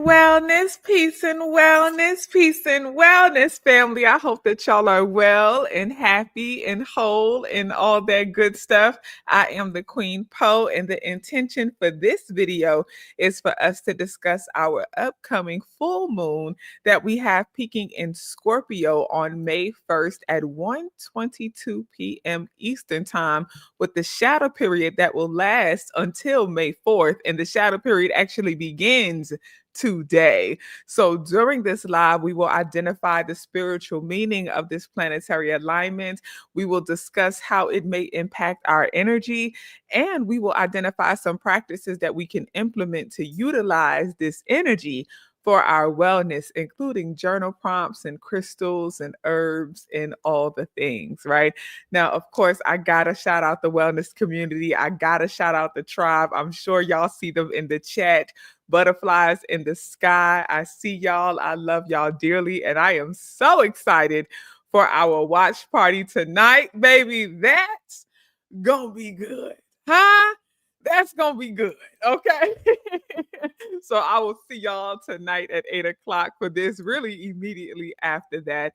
Wellness, peace, and wellness, peace, and wellness, family. I hope that y'all are well and happy and whole and all that good stuff. I am the Queen Poe, and the intention for this video is for us to discuss our upcoming full moon that we have peaking in Scorpio on May 1st at 1:22 p.m. Eastern Time, with the shadow period that will last until May 4th. And the shadow period actually begins today. So during this live, we will identify the spiritual meaning of this planetary alignment. We will discuss how it may impact our energy, and we will identify some practices that we can implement to utilize this energy for our wellness, including journal prompts and crystals and herbs and all the things, right? Now, of course, I gotta shout out the wellness community. I gotta shout out the tribe. I'm sure y'all see them in the chat. Butterflies in the sky. I see y'all. I love y'all dearly. And I am so excited for our watch party tonight, baby. That's gonna be good. Huh? That's gonna be good. Okay. So I will see y'all tonight at 8 o'clock for this. Really, immediately after that,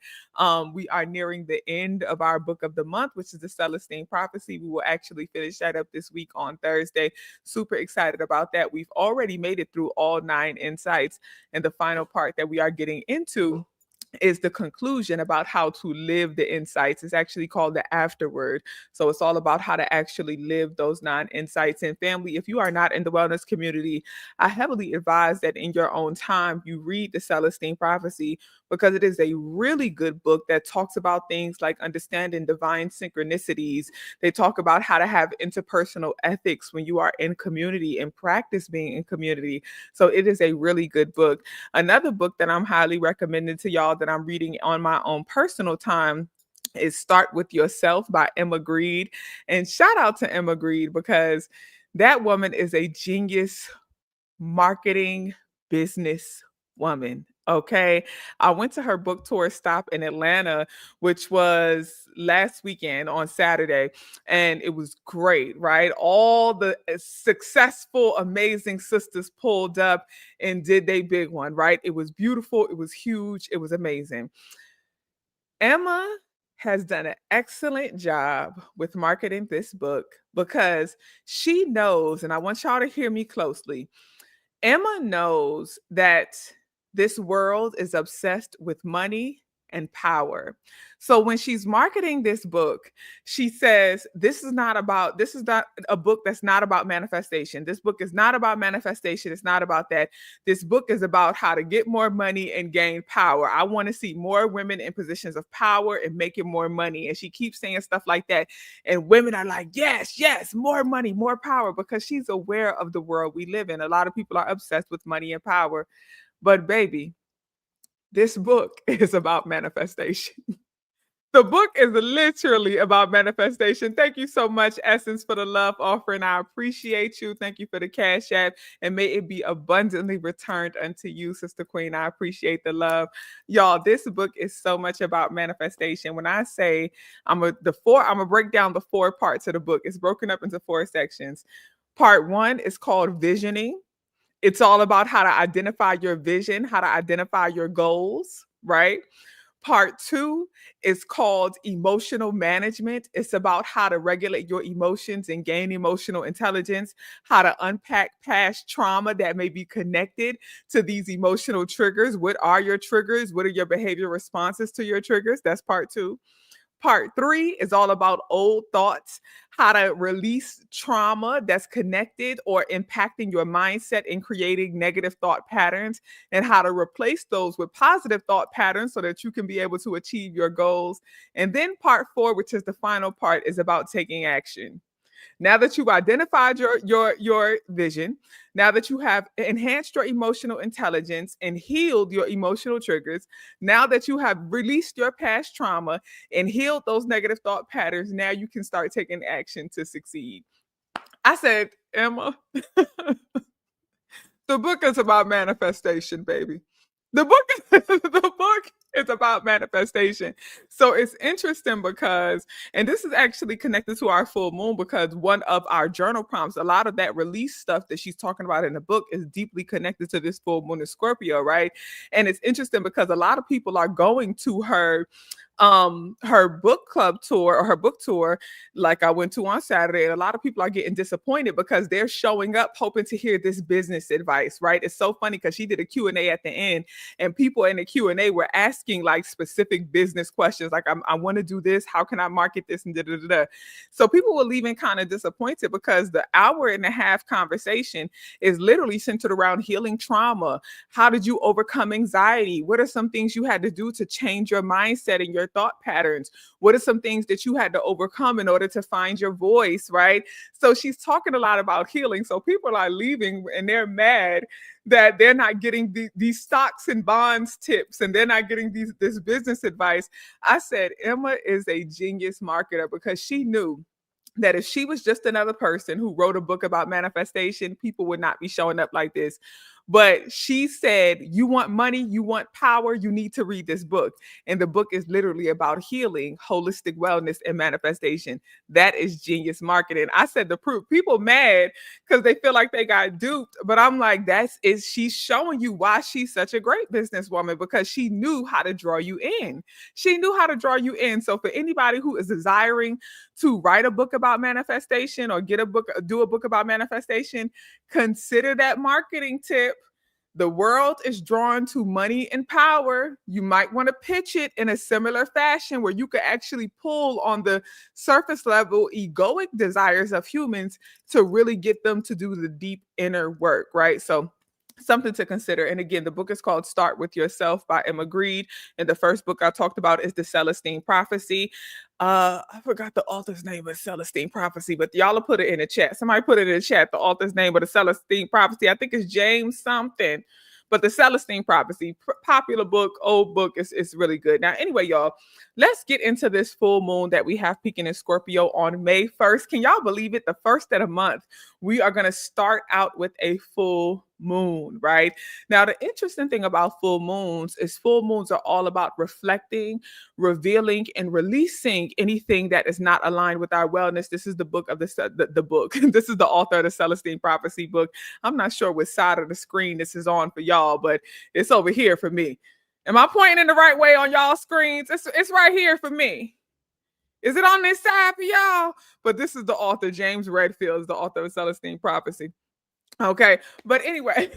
we are nearing the end of our book of the month, which is the Celestine Prophecy. We will actually finish that up this week on Thursday. Super excited about that. We've already made it through all 9 insights, and the final part that we are getting into is the conclusion about how to live the insights. It's actually called the afterword. So it's all about how to actually live those 9 insights. And family, if you are not in the wellness community, I heavily advise that in your own time, you read the Celestine Prophecy, because it is a really good book that talks about things like understanding divine synchronicities. They talk about how to have interpersonal ethics when you are in community and practice being in community. So it is a really good book. Another book that I'm highly recommending to y'all that I'm reading on my own personal time is Start With Yourself by Emma Grede. And shout out to Emma Grede, because that woman is a genius marketing business woman. Okay. I went to her book tour stop in Atlanta, which was last weekend on Saturday, and it was great, right? All the successful, amazing sisters pulled up and did they big one, right? It was beautiful, it was huge, it was amazing. Emma has done an excellent job with marketing this book, because she knows, and I want y'all to hear me closely. Emma knows that this world is obsessed with money and power. So when she's marketing this book, she says, this is not a book that's not about manifestation. This book is not about manifestation. It's not about that. This book is about how to get more money and gain power. I want to see more women in positions of power and making more money. And she keeps saying stuff like that. And women are like, yes, yes, more money, more power, because she's aware of the world we live in. A lot of people are obsessed with money and power. But baby, this book is about manifestation. The book is literally about manifestation. Thank you so much, Essence, for the love offering. I appreciate you. Thank you for the cash app, and may it be abundantly returned unto you, Sister Queen. I appreciate the love. Y'all, this book is so much about manifestation. When I say I'm gonna break down the 4 parts of the book. It's broken up into 4 sections. Part 1 is called visioning. It's all about how to identify your vision, how to identify your goals, right? Part 2 is called emotional management. It's about how to regulate your emotions and gain emotional intelligence, how to unpack past trauma that may be connected to these emotional triggers. What are your triggers? What are your behavior responses to your triggers? That's part 2. Part 3 is all about old thoughts, how to release trauma that's connected or impacting your mindset and creating negative thought patterns, and how to replace those with positive thought patterns so that you can be able to achieve your goals. And then part 4, which is the final part, is about taking action. Now that you've identified your vision, now that you have enhanced your emotional intelligence and healed your emotional triggers, now that you have released your past trauma and healed those negative thought patterns, now you can start taking action to succeed. I said, Emma, the book is about manifestation, baby. The book, the book It's about manifestation. So it's interesting because, and this is actually connected to our full moon because one of our journal prompts, a lot of that release stuff that she's talking about in the book is deeply connected to this full moon in Scorpio, right? And it's interesting because a lot of people are going to her book club tour or her book tour like I went to on Saturday, and a lot of people are getting disappointed because they're showing up hoping to hear this business advice, right? It's so funny because she did a Q&A at the end, and people in the Q&A were asking like specific business questions like I want to do this, how can I market this, and da da da da. So people were leaving kind of disappointed because the hour and a half conversation is literally centered around healing trauma. How did you overcome anxiety? What are some things you had to do to change your mindset and your thought patterns? What are some things that you had to overcome in order to find your voice, right? So she's talking a lot about healing. So people are leaving and they're mad that they're not getting these stocks and bonds tips and they're not getting this business advice. I said, Emma is a genius marketer because she knew that if she was just another person who wrote a book about manifestation, people would not be showing up like this. But she said, you want money, you want power, you need to read this book. And the book is literally about healing, holistic wellness, and manifestation. That is genius marketing. I said the proof. People mad because they feel like they got duped. But I'm like, she's showing you why she's such a great businesswoman because she knew how to draw you in. She knew how to draw you in. So for anybody who is desiring to write a book about manifestation or do a book about manifestation, consider that marketing tip. The world is drawn to money and power. You might want to pitch it in a similar fashion where you could actually pull on the surface level egoic desires of humans to really get them to do the deep inner work, right? So something to consider. And again, the book is called Start With Yourself by Emma Grede. And the first book I talked about is The Celestine Prophecy. I forgot the author's name of Celestine Prophecy, but y'all will put it in the chat. Somebody put it in the chat, the author's name of the Celestine Prophecy. I think it's James something. But the Celestine Prophecy, popular book, old book, it's really good. Now, anyway, y'all, let's get into this full moon that we have peaking in Scorpio on May 1st. Can y'all believe it? The first of the month, we are going to start out with a full moon, right? Now, the interesting thing about full moons is full moons are all about reflecting, revealing, and releasing anything that is not aligned with our wellness. This is the book of the book. This is the author of the Celestine Prophecy book. I'm not sure which side of the screen this is on for y'all, but it's over here for me. Am I pointing in the right way on y'all screens? It's right here for me. Is it on this side for y'all? But this is the author, James Redfield, is the author of Celestine Prophecy. Okay, but anyway,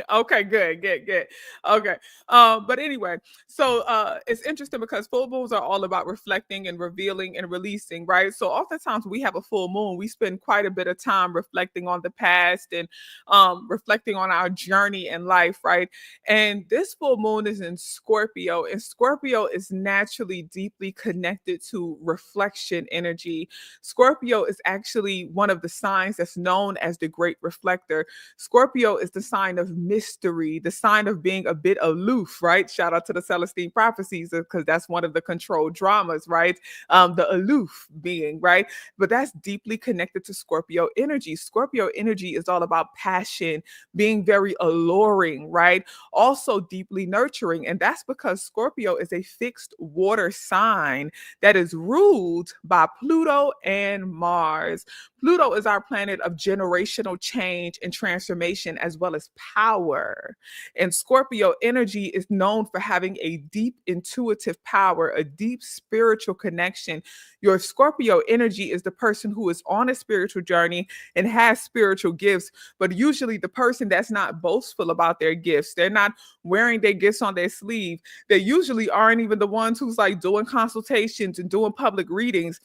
okay, good. Okay, but anyway, so it's interesting because full moons are all about reflecting and revealing and releasing, right? So oftentimes we have a full moon, we spend quite a bit of time reflecting on the past and reflecting on our journey in life, right? And this full moon is in Scorpio, and Scorpio is naturally deeply connected to reflection energy. Scorpio is actually one of the signs that's known as the great reflector. Scorpio is the sign of mystery, the sign of being a bit aloof, right? Shout out to the Celestine Prophecies because that's one of the control dramas, right? The aloof being, right? But that's deeply connected to Scorpio energy. Scorpio energy is all about passion, being very alluring, right? Also deeply nurturing. And that's because Scorpio is a fixed water sign that is ruled by Pluto and Mars. Pluto is our planet of generational change and transformation, as well as power. And Scorpio energy is known for having a deep intuitive power, a deep spiritual connection. Your Scorpio energy is the person who is on a spiritual journey and has spiritual gifts, but usually the person that's not boastful about their gifts. They're not wearing their gifts on their sleeve. They usually aren't even the ones who's like doing consultations and doing public readings,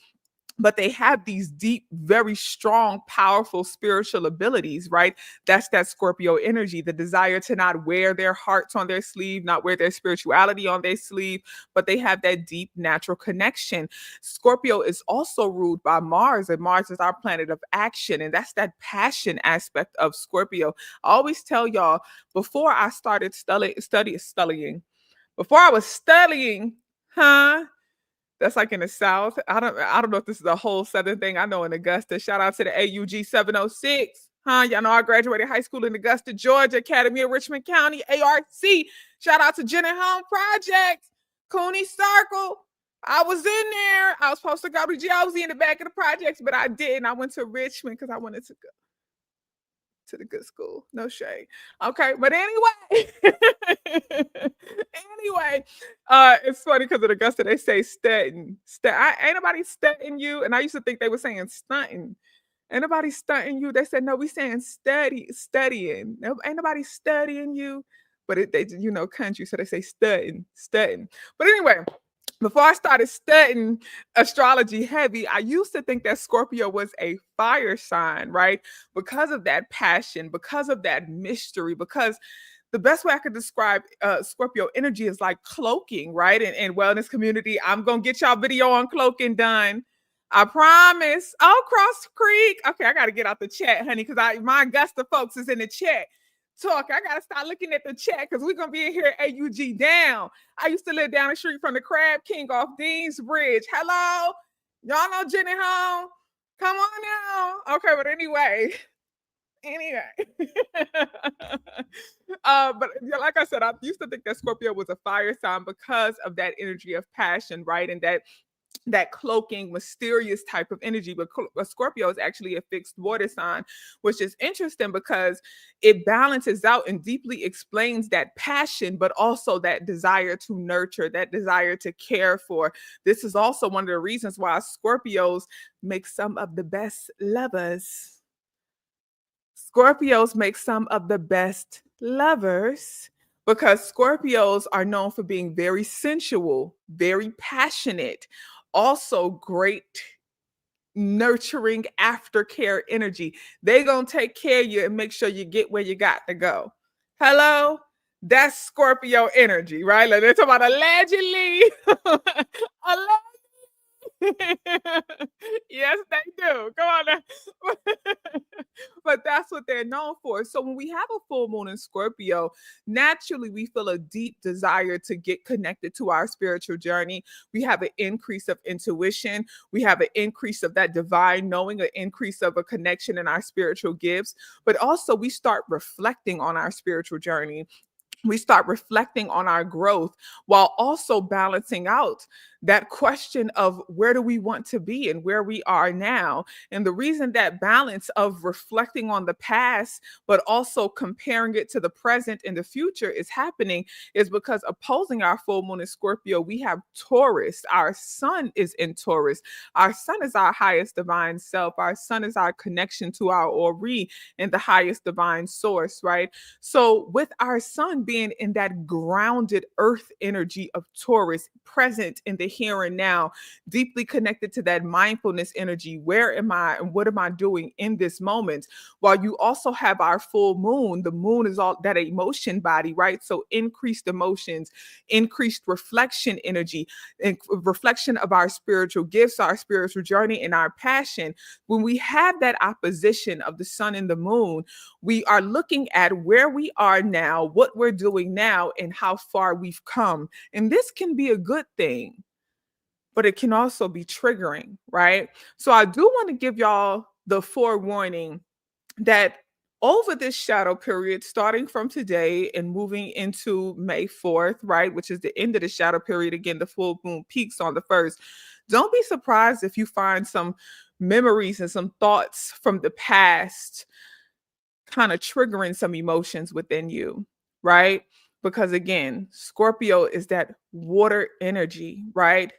but they have these deep, very strong, powerful spiritual abilities, right? That's that Scorpio energy, the desire to not wear their hearts on their sleeve, not wear their spirituality on their sleeve, but they have that deep natural connection. Scorpio is also ruled by Mars, and Mars is our planet of action, and that's that passion aspect of Scorpio. I always tell y'all, before I started studying, before I was studying, huh? That's like in the South. I don't know if this is a whole Southern thing. I know in Augusta. Shout out to the AUG 706. Huh? Y'all know I graduated high school in Augusta, Georgia, Academy of Richmond County, ARC. Shout out to Jenna Home Projects. Cooney Circle. I was in there. I was supposed to go to jail. I was in the back of the projects, but I didn't. I went to Richmond because I wanted to go to the good school. No shade. Okay, but anyway, anyway, it's funny because at Augusta they say stunting. Ain't nobody stunting you, and I used to think they were saying stunting. Ain't nobody stunting you. They said no, we saying studying. No, ain't nobody studying you, but they country, so they say studying. But anyway, before I started studying astrology heavy, I used to think that Scorpio was a fire sign, right? Because of that passion, because of that mystery, because the best way I could describe Scorpio energy is like cloaking, right? And wellness community, I'm gonna get y'all video on cloaking done. I promise. Oh, Cross Creek. Okay, I gotta get out the chat, honey, because my Augusta folks is in the chat. Talk. I gotta start looking at the chat because we're gonna be in here AUG down. I used to live down the street from the Crab King off Dean's Bridge. Hello, y'all know Jenny Home. Come on now. Okay, but anyway. But yeah, like I said, I used to think that Scorpio was a fire sign because of that energy of passion, right? And that cloaking, mysterious type of energy. But Scorpio is actually a fixed water sign, which is interesting because it balances out and deeply explains that passion, but also that desire to nurture, that desire to care for. This is also one of the reasons why Scorpios make some of the best lovers. Scorpios make some of the best lovers because Scorpios are known for being very sensual, very passionate, also great nurturing aftercare energy. They gonna take care of you and make sure you get where you got to go. Hello? That's Scorpio energy, right? Like they're talking about allegedly. Yes, they do. Come on now. But that's what they're known for. So when we have a full moon in Scorpio, naturally we feel a deep desire to get connected to our spiritual journey. We have an increase of intuition. We have an increase of that divine knowing, an increase of a connection in our spiritual gifts. But also we start reflecting on our spiritual journey. We start reflecting on our growth while also balancing out that question of where do we want to be and where we are now. And the reason that balance of reflecting on the past, but also comparing it to the present and the future is happening is because opposing our full moon in Scorpio, we have Taurus. Our sun is in Taurus. Our sun is our highest divine self. Our sun is our connection to our Ori and the highest divine source, right? So, with our sun being in that grounded earth energy of Taurus, present in the here and now, deeply connected to that mindfulness energy, where am I and what am I doing in this moment? While you also have our full moon, the moon is all that emotion body, right? So, increased emotions, increased reflection energy, and reflection of our spiritual gifts, our spiritual journey, and our passion. When we have that opposition of the sun and the moon, we are looking at where we are now, what we're doing now, and how far we've come. And this can be a good thing, but it can also be triggering, right? So I do want to give y'all the forewarning that over this shadow period, starting from today and moving into May 4th, right, which is the end of the shadow period, again, the full moon peaks on the 1st. Don't be surprised if you find some memories and some thoughts from the past kind of triggering some emotions within you, right? Because again, Scorpio is that water energy, right?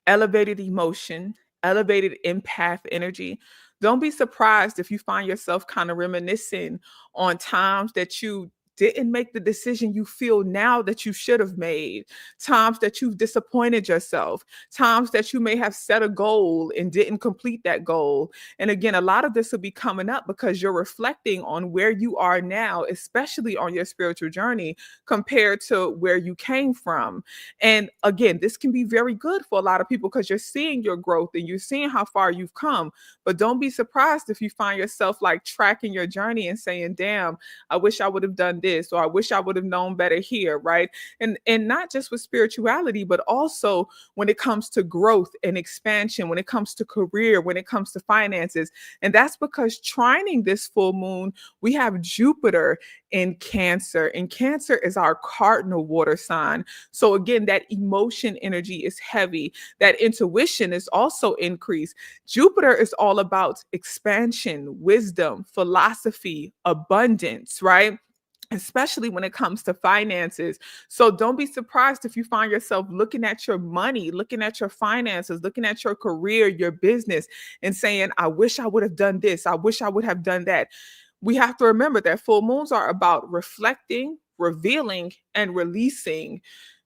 Elevated emotion, elevated empath energy. Don't be surprised if you find yourself kind of reminiscing on times that you didn't make the decision you feel now that you should have made, times that you've disappointed yourself, times that you may have set a goal and didn't complete that goal. And again, a lot of this will be coming up because you're reflecting on where you are now, especially on your spiritual journey compared to where you came from. And again, this can be very good for a lot of people because you're seeing your growth and you're seeing how far you've come. But don't be surprised if you find yourself like tracking your journey and saying, damn, I wish I would have done this, or I wish I would have known better here, right? And not just with spirituality, but also when it comes to growth and expansion, when it comes to career, when it comes to finances. And that's because trining this full moon, we have Jupiter in Cancer, and Cancer is our cardinal water sign. So again, that emotion energy is heavy. That intuition is also increased. Jupiter is all about expansion, wisdom, philosophy, abundance, right? Especially when it comes to finances. So don't be surprised if you find yourself looking at your money, looking at your finances, looking at your career, your business, and saying, I wish I would have done this. I wish I would have done that. We have to remember that full moons are about reflecting, revealing, and releasing.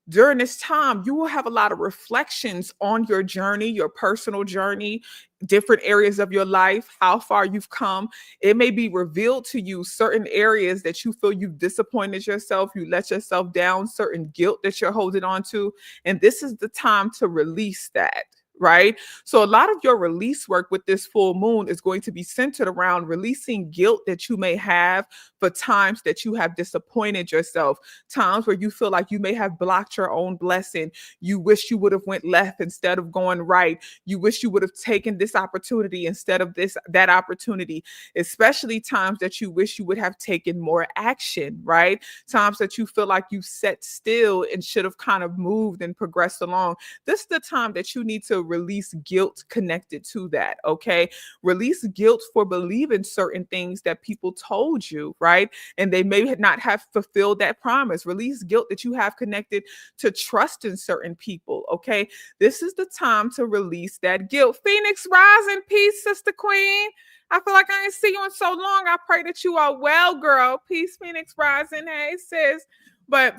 During this time, you will have a lot of reflections on your journey, your personal journey, different areas of your life, how far you've come. It may be revealed to you certain areas that you feel you've disappointed yourself, you let yourself down, certain guilt that you're holding on to. And this is the time to release that. Right. So, a lot of your release work with this full moon is going to be centered around releasing guilt that you may have for times that you have disappointed yourself, times where you feel like you may have blocked your own blessing. You wish you would have went left instead of going right. You wish you would have taken this opportunity instead of that opportunity, especially times that you wish you would have taken more action, right? Times that you feel like you sat still and should have kind of moved and progressed along. This is the time that you need to release guilt connected to that, okay? Release guilt for believing certain things that people told you, right? And they may not have fulfilled that promise. Release guilt that you have connected to trust in certain people, okay? This is the time to release that guilt. Phoenix, rise in peace, Sister Queen. I feel like I ain't see you in so long. I pray that you are well, girl. Peace, Phoenix rising. Hey, sis. But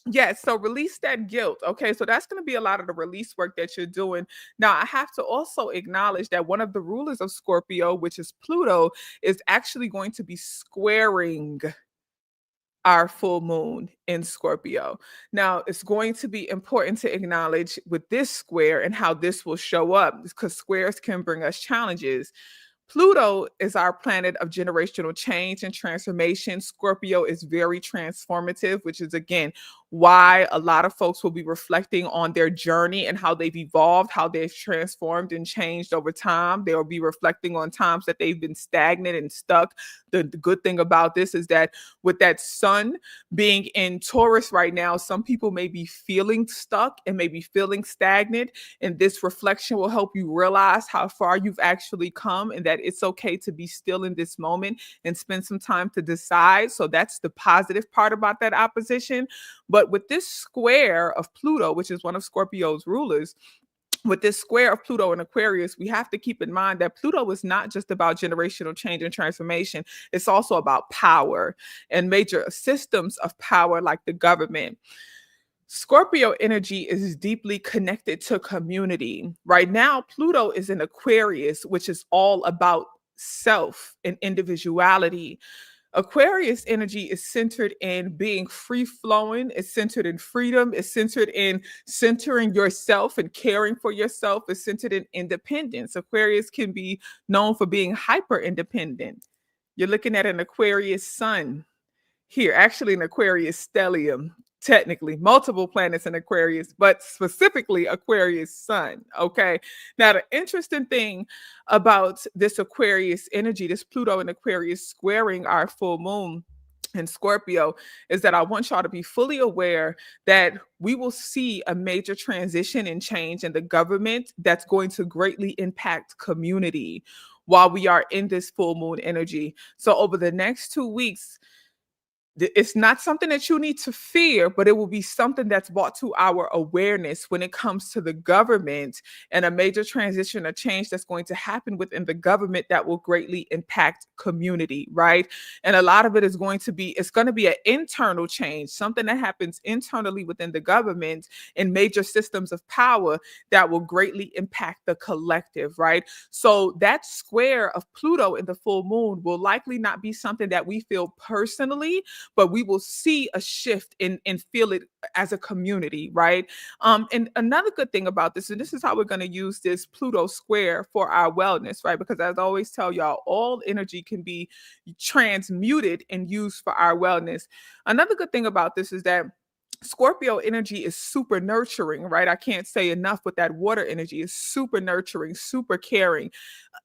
yes, so release that guilt. Okay, so that's going to be a lot of the release work that you're doing. Now, I have to also acknowledge that one of the rulers of Scorpio, which is Pluto, is actually going to be squaring our full moon in Scorpio. Now, it's going to be important to acknowledge with this square and how this will show up because squares can bring us challenges. Pluto is our planet of generational change and transformation. Scorpio is very transformative, which is again why a lot of folks will be reflecting on their journey and how they've evolved, how they've transformed and changed over time. They'll be reflecting on times that they've been stagnant and stuck. The good thing about this is that with that sun being in Taurus right now, some people may be feeling stuck and maybe feeling stagnant. And this reflection will help you realize how far you've actually come and that it's okay to be still in this moment and spend some time to decide. So that's the positive part about that opposition. But with this square of Pluto, which is one of Scorpio's rulers, with this square of Pluto and Aquarius, we have to keep in mind that Pluto is not just about generational change and transformation. It's also about power and major systems of power like the government. Scorpio energy is deeply connected to community. Right now, Pluto is in Aquarius, which is all about self and individuality. Aquarius energy is centered in being free flowing, it's centered in freedom, it's centered in centering yourself and caring for yourself, it's centered in independence. Aquarius can be known for being hyper independent. You're looking at an Aquarius sun here, actually an Aquarius stellium, technically multiple planets in Aquarius, but specifically Aquarius sun. Okay. Now, the interesting thing about this Aquarius energy, this Pluto and Aquarius squaring our full moon in Scorpio, is that I want y'all to be fully aware that we will see a major transition and change in the government that's going to greatly impact community while we are in this full moon energy. So over the next 2 weeks, it's not something that you need to fear, but it will be something that's brought to our awareness when it comes to the government and a major transition or change that's going to happen within the government that will greatly impact community, right? And a lot of it is it's going to be an internal change, something that happens internally within the government and major systems of power that will greatly impact the collective, right? So that square of Pluto in the full moon will likely not be something that we feel personally, but we will see a shift and feel it as a community, right? And another good thing about this, and this is how we're going to use this Pluto square for our wellness, right? Because as I always tell y'all, all energy can be transmuted and used for our wellness. Another good thing about this is that Scorpio energy is super nurturing, right? I can't say enough, but that water energy is super nurturing, super caring.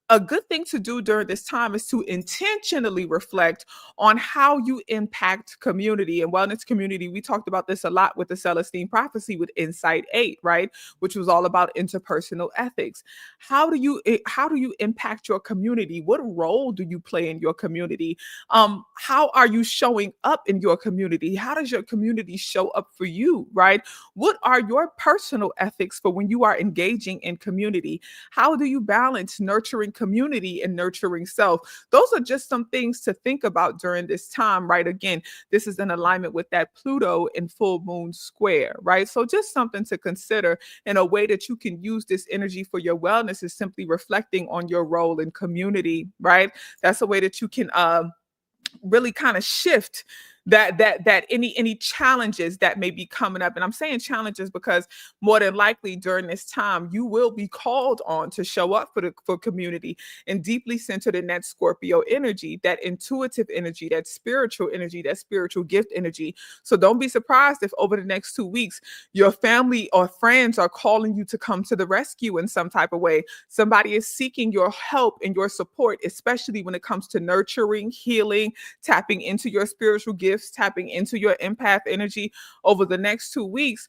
A good thing to do during this time is to intentionally reflect on how you impact community and wellness community. We talked about this a lot with the Celestine prophecy with Insight 8, right? Which was all about interpersonal ethics. How do you impact your community? What role do you play in your community? How are you showing up in your community? How does your community show up for you, right? What are your personal ethics for when you are engaging in community? How do you balance nurturing community and nurturing self? Those are just some things to think about during this time, right? Again, this is in alignment with that Pluto and full moon square, right? So just something to consider. And a way that you can use this energy for your wellness is simply reflecting on your role in community, right? That's a way that you can really kind of shift that any challenges that may be coming up. And I'm saying challenges because more than likely during this time you will be called on to show up for community, and deeply centered in that Scorpio energy, that intuitive energy, that spiritual energy, that spiritual gift energy. So don't be surprised if over the next 2 weeks your family or friends are calling you to come to the rescue in some type of way. Somebody is seeking your help and your support, especially when it comes to nurturing, healing, tapping into your spiritual gifts, tapping into your empath energy over the next 2 weeks.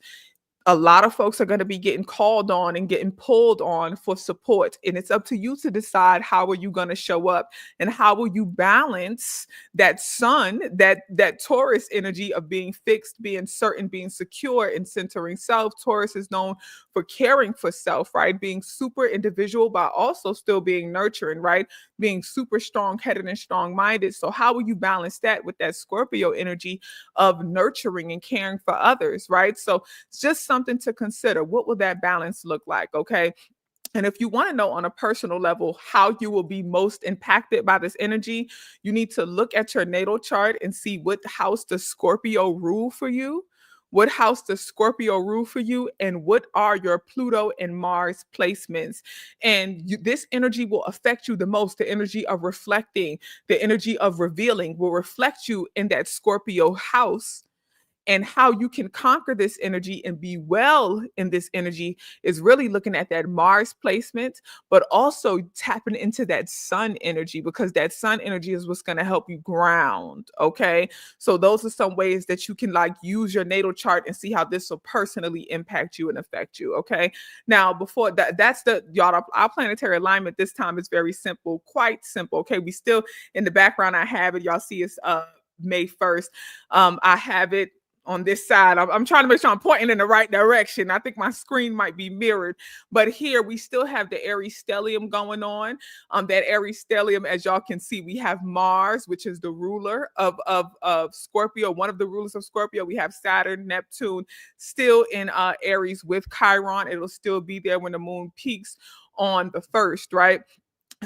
A lot of folks are going to be getting called on and getting pulled on for support, and it's up to you to decide how are you going to show up and how will you balance that sun, that Taurus energy of being fixed, being certain, being secure, and centering self. Taurus is known for caring for self, right? Being super individual but also still being nurturing, right? Being super strong headed and strong minded. So how will you balance that with that Scorpio energy of nurturing and caring for others, right? So it's just something to consider. What will that balance look like? Okay. And if you want to know on a personal level how you will be most impacted by this energy, you need to look at your natal chart and see what house does Scorpio rule for you. What house does Scorpio rule for you? And what are your Pluto and Mars placements? And this energy will affect you the most. The energy of reflecting, the energy of revealing will reflect you in that Scorpio house. And how you can conquer this energy and be well in this energy is really looking at that Mars placement, but also tapping into that sun energy, because that sun energy is what's going to help you ground. Okay. So those are some ways that you can like use your natal chart and see how this will personally impact you and affect you. Okay. Now, before that, that's the y'all, our planetary alignment this time is very simple, quite simple. Okay. We still in the background, I have it. Y'all see it's May 1st. I have it on this side. I'm trying to make sure I'm pointing in the right direction. I think my screen might be mirrored, but here we still have the Aries stellium going on. That Aries stellium, as y'all can see, we have Mars, which is the ruler of Scorpio, one of the rulers of Scorpio. We have Saturn, Neptune, still in Aries with Chiron. It'll still be there when the moon peaks on the 1st, right?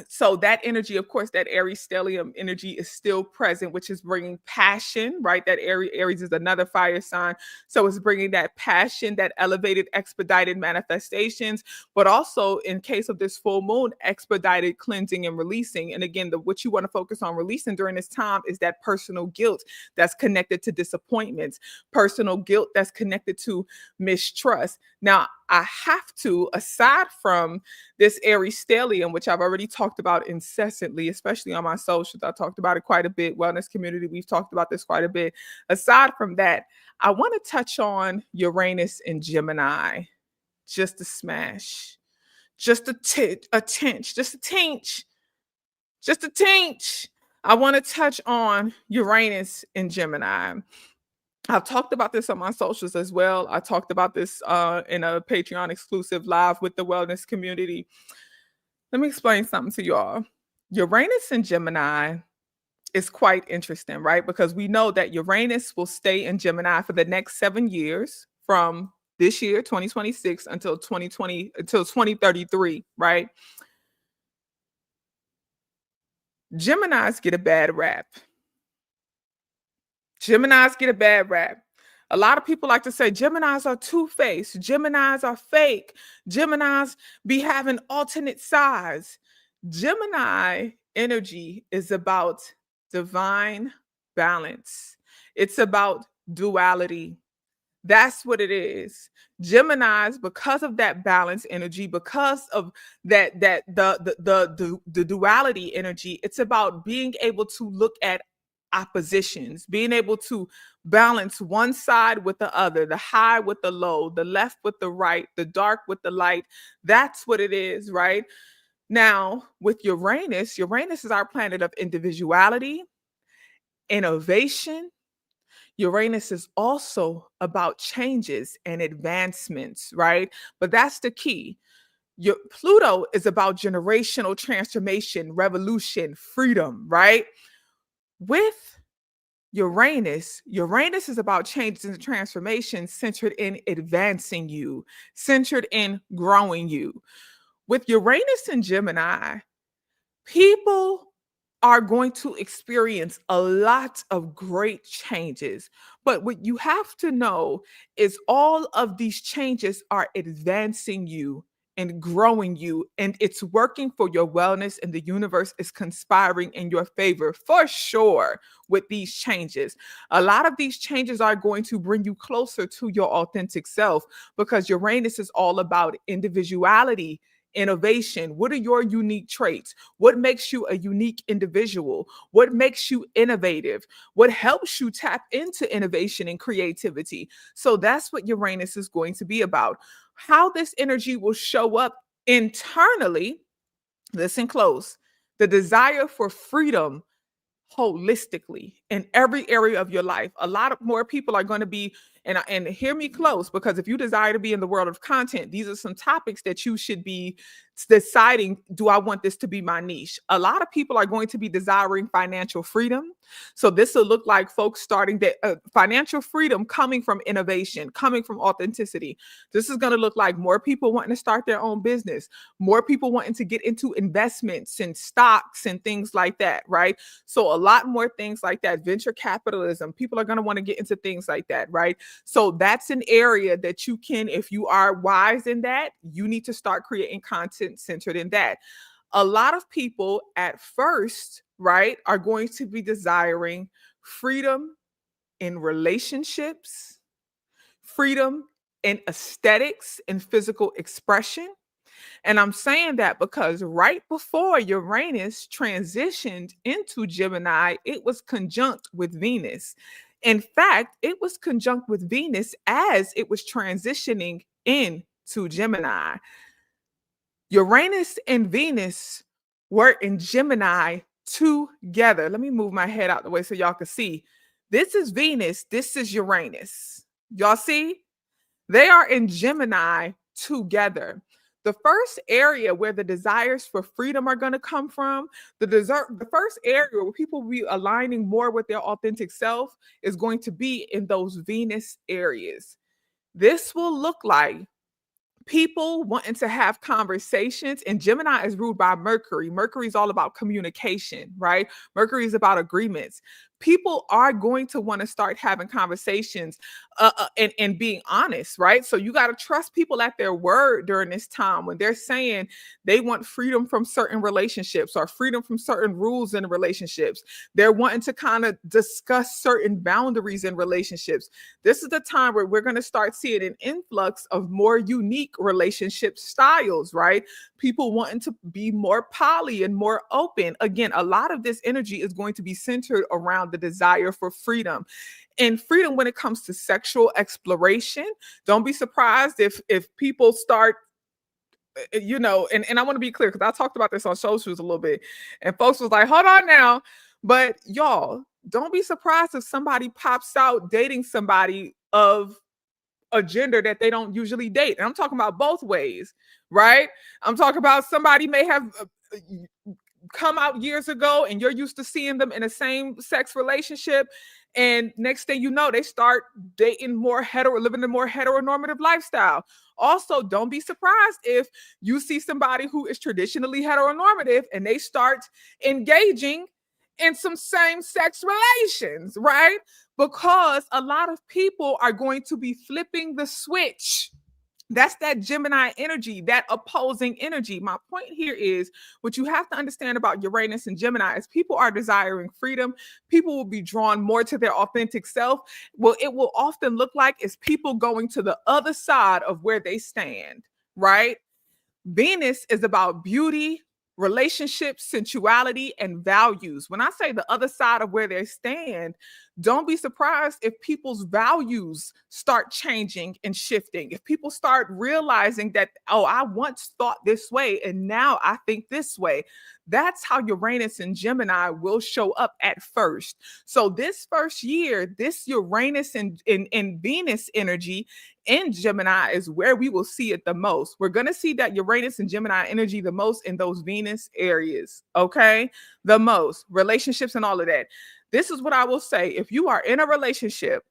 So that energy, of course, that Aries stellium energy is still present, which is bringing passion, right? That Aries is another fire sign. So it's bringing that passion, that elevated, expedited manifestations, but also in case of this full moon, expedited cleansing and releasing. And again, what you want to focus on releasing during this time is that personal guilt that's connected to disappointments, personal guilt that's connected to mistrust. Now, I have to, aside from this Aries stellium, which I've already talked about incessantly, especially on my socials. I talked about it quite a bit. Wellness community, we've talked about this quite a bit. Aside from that, I want to touch on Uranus and Gemini. Just a smash, just a tinge, just a tinge, just a tinge. I want to touch on Uranus and Gemini. I've talked about this on my socials as well. I talked about this in a Patreon exclusive live with the wellness community. Let me explain something to y'all. Uranus and Gemini is quite interesting, right? Because we know that Uranus will stay in Gemini for the next 7 years, from this year, 2026, until 2033, right? Geminis get a bad rap. Geminis get a bad rap. A lot of people like to say Geminis are two-faced, Geminis are fake, Geminis be having alternate sides. Gemini energy is about divine balance. It's about duality. That's what it is. Geminis, because of that balance energy, because of that the duality energy, it's about being able to look at oppositions, being able to balance one side with the other, the high with the low, the left with the right, the dark with the light. That's what it is, right? Now, with Uranus, Uranus is our planet of individuality, innovation. Uranus is also about changes and advancements, right? But that's the key. Pluto is about generational transformation, revolution, freedom, right? With Uranus is about changes and transformation centered in advancing you, centered in growing you. With Uranus and Gemini, people are going to experience a lot of great changes. But what you have to know is all of these changes are advancing you and growing you, and it's working for your wellness, and the universe is conspiring in your favor for sure with these changes. A lot of these changes are going to bring you closer to your authentic self because Uranus is all about individuality, innovation. What are your unique traits? What makes you a unique individual? What makes you innovative? What helps you tap into innovation and creativity? So that's what Uranus is going to be about. How this energy will show up internally, listen close, the desire for freedom holistically in every area of your life. A lot of more people are going to be, and hear me close, because if you desire to be in the world of content, these are some topics that you should be deciding, do I want this to be my niche? A lot of people are going to be desiring financial freedom. So this will look like folks starting the financial freedom coming from innovation, coming from authenticity. This is going to look like more people wanting to start their own business, more people wanting to get into investments and stocks and things like that, right? So a lot more things like that, venture capitalism, people are going to want to get into things like that, right? So that's an area that you can, if you are wise in that, you need to start creating content centered in that. A lot of people at first, right, are going to be desiring freedom in relationships, freedom in aesthetics and physical expression. And I'm saying that because right before Uranus transitioned into Gemini, it was conjunct with Venus. In fact, it was conjunct with Venus as it was transitioning into Gemini. Uranus and Venus were in Gemini together. Let me move my head out the way so y'all can see. This is Venus, this is Uranus. Y'all see? They are in Gemini together. The first area where the desires for freedom are going to come from, the first area where people will be aligning more with their authentic self is going to be in those Venus areas. This will look like people wanting to have conversations, and Gemini is ruled by Mercury. Mercury is all about communication, right? Mercury is about agreements. People are going to want to start having conversations and being honest, right? So you got to trust people at their word during this time when they're saying they want freedom from certain relationships or freedom from certain rules in relationships. They're wanting to kind of discuss certain boundaries in relationships. This is the time where we're going to start seeing an influx of more unique relationship styles, right? People wanting to be more poly and more open. Again, a lot of this energy is going to be centered around the desire for freedom. And freedom when it comes to sexual exploration. Don't be surprised if people start and I want to be clear because I talked about this on socials a little bit, and folks was like, hold on now. But y'all, don't be surprised if somebody pops out dating somebody of a gender that they don't usually date. And I'm talking about both ways, right? I'm talking about somebody may have come out years ago and you're used to seeing them in a same sex relationship. And next thing you know, they start dating more living a more heteronormative lifestyle. Also, don't be surprised if you see somebody who is traditionally heteronormative and they start engaging in some same sex relations, right? because a lot of people are going to be flipping the switch. That's that Gemini energy, that opposing energy. My point here is what you have to understand about Uranus and Gemini is people are desiring freedom. People will be drawn more to their authentic self. Well, it will often look like is people going to the other side of where they stand, right? Venus is about beauty, relationships, sensuality, and values. When I say the other side of where they stand, don't be surprised if people's values start changing and shifting. If people start realizing that, oh, I once thought this way and now I think this way. That's how Uranus and Gemini will show up at first. So, this first year, this Uranus and Venus energy in Gemini is where we will see it the most. We're going to see that Uranus and Gemini energy the most in those Venus areas, okay? The most relationships and all of that. This is what I will say. If you are in a relationship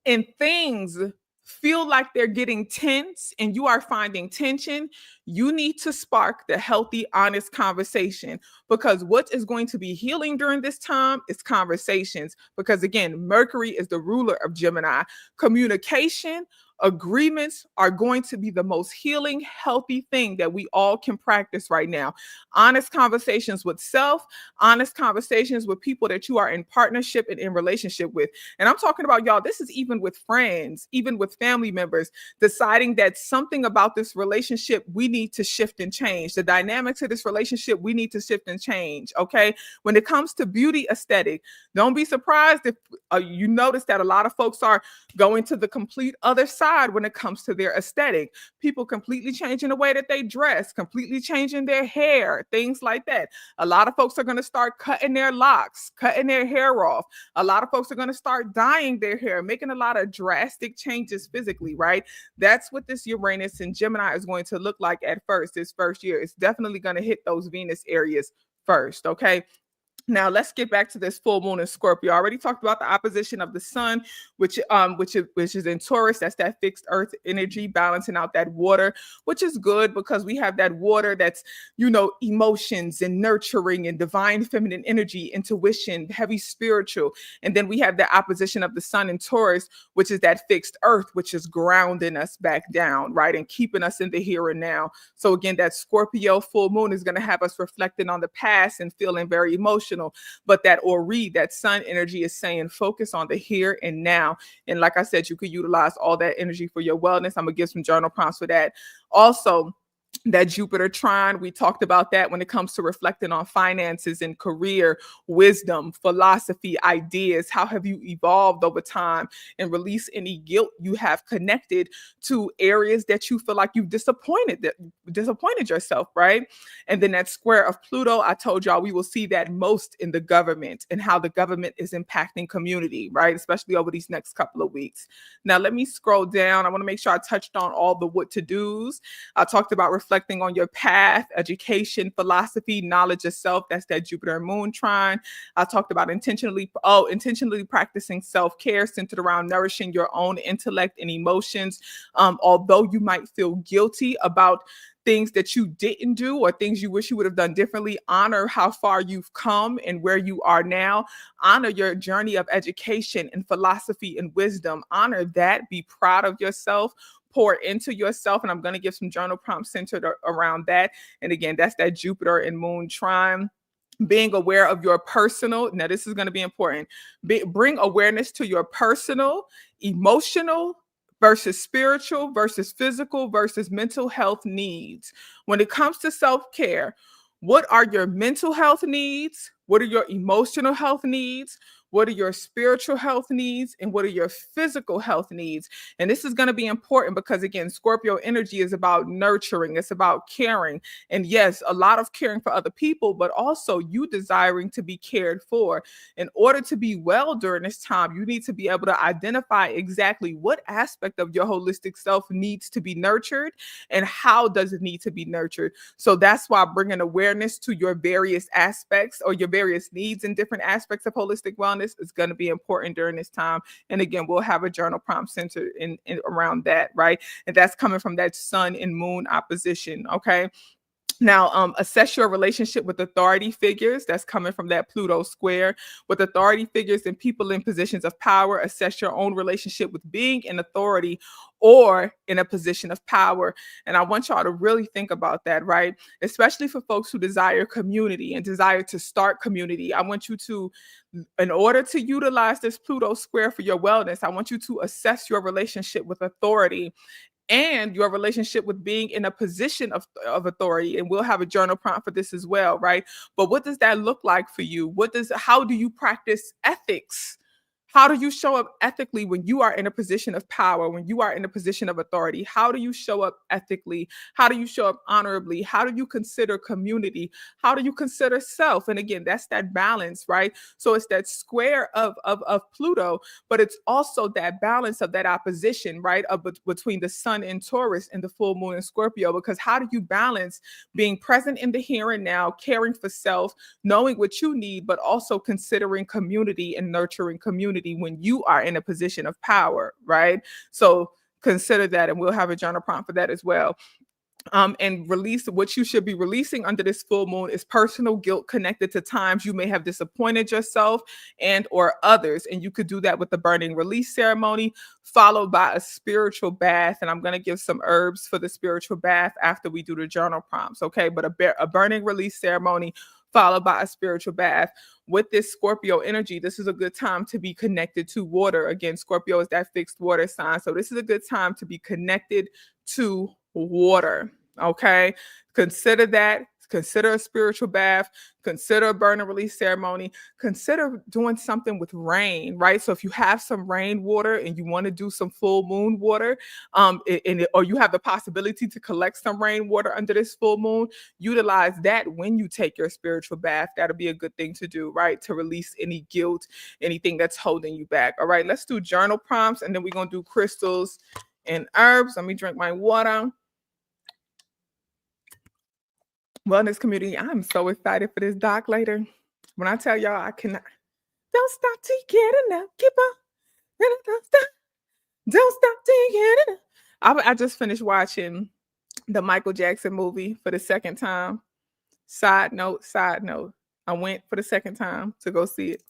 and things feel like they're getting tense and you are finding tension, you need to spark the healthy, honest conversation because what is going to be healing during this time is conversations. Because again, Mercury is the ruler of Gemini. Communication, agreements are going to be the most healing, healthy thing that we all can practice right now. Honest conversations with self, honest conversations with people that you are in partnership and in relationship with. And I'm talking about y'all, this is even with friends, even with family members, deciding that something about this relationship we need to shift and change. The dynamics of this relationship we need to shift and change. Okay. When it comes to beauty aesthetic, don't be surprised if you notice that a lot of folks are going to the complete other side when it comes to their aesthetic. People completely changing the way that they dress, completely changing their hair, things like that. A lot of folks are going to start cutting their locks, cutting their hair off. A lot of folks are going to start dyeing their hair, making a lot of drastic changes physically, right? That's what this Uranus and Gemini is going to look like at first, this first year. It's definitely going to hit those Venus areas first, okay? Now let's get back to this full moon in Scorpio. I already talked about the opposition of the sun, which is in Taurus. That's that fixed earth energy, balancing out that water, which is good because we have that water that's, emotions and nurturing and divine feminine energy, intuition, heavy spiritual. And then we have the opposition of the sun in Taurus, which is that fixed earth, which is grounding us back down, right? And keeping us in the here and now. So again, that Scorpio full moon is going to have us reflecting on the past and feeling very emotional. But that Ori, that sun energy is saying focus on the here and now. And like I said, you could utilize all that energy for your wellness. I'm going to give some journal prompts for that. Also, that Jupiter trine, we talked about that when it comes to reflecting on finances and career, wisdom, philosophy, ideas. How have you evolved over time and release any guilt you have connected to areas that you feel like you've disappointed yourself, right? And then that square of Pluto, I told y'all we will see that most in the government and how the government is impacting community, right? Especially over these next couple of weeks. Now, let me scroll down. I want to make sure I touched on all the what to do's. I talked about reflecting on your path, education, philosophy, knowledge of self. That's that Jupiter and Moon trine. I talked about intentionally practicing self-care centered around nourishing your own intellect and emotions. Although you might feel guilty about things that you didn't do or things you wish you would have done differently, honor how far you've come and where you are now. Honor your journey of education and philosophy and wisdom. Honor that. Be proud of yourself. Pour into yourself. And I'm going to give some journal prompts centered around that. And again, that's that Jupiter and Moon trine. Being aware of your personal, now this is going to be important. Bring awareness to your personal, emotional, versus spiritual, versus physical, versus mental health needs. When it comes to self-care, what are your mental health needs? What are your emotional health needs? What are your spiritual health needs? And what are your physical health needs? And this is going to be important because, again, Scorpio energy is about nurturing. It's about caring. And yes, a lot of caring for other people, but also you desiring to be cared for. In order to be well during this time, you need to be able to identify exactly what aspect of your holistic self needs to be nurtured and how does it need to be nurtured. So that's why bringing awareness to your various aspects or your various needs in different aspects of holistic wellness is going to be important during this time. And again, we'll have a journal prompt centered in around that, right? And that's coming from that sun and moon opposition, okay? Now, assess your relationship with authority figures. That's coming from that Pluto square. With authority figures and people in positions of power, assess your own relationship with being in authority or in a position of power. And I want y'all to really think about that, right? Especially for folks who desire community and desire to start community. I want you to, in order to utilize this Pluto square for your wellness, I want you to assess your relationship with authority and your relationship with being in a position of authority. And we'll have a journal prompt for this as well, right? But what does that look like for you? How do you practice ethics? How do you show up ethically when you are in a position of power, when you are in a position of authority? How do you show up ethically? How do you show up honorably? How do you consider community? How do you consider self? And again, that's that balance, right? So it's that square of Pluto, but it's also that balance of that opposition, right? Between the sun in Taurus and the full moon in Scorpio. Because how do you balance being present in the here and now, caring for self, knowing what you need, but also considering community and nurturing community when you are in a position of power, right? So consider that, and we'll have a journal prompt for that as well. And release what you should be releasing under this full moon is personal guilt connected to times you may have disappointed yourself and or others. And you could do that with the burning release ceremony followed by a spiritual bath. And I'm going to give some herbs for the spiritual bath after we do the journal prompts, okay? But a burning release ceremony followed by a spiritual bath. With this Scorpio energy, this is a good time to be connected to water. Again, Scorpio is that fixed water sign. So this is a good time to be connected to water. Okay. Consider that. Consider a spiritual bath. Consider a burn and release ceremony. Consider doing something with rain, right? So if you have some rainwater and you want to do some full moon water, or you have the possibility to collect some rainwater under this full moon, utilize that when you take your spiritual bath. That'll be a good thing to do, right? To release any guilt, anything that's holding you back. All right, let's do journal prompts and then we're going to do crystals and herbs. Let me drink my water. Wellness community, I'm so excited for this doc later. When I tell y'all I cannot, don't stop till you get enough. Keep on. Don't stop till you get enough. I just finished watching the Michael Jackson movie for the second time. Side note. I went for the second time to go see it.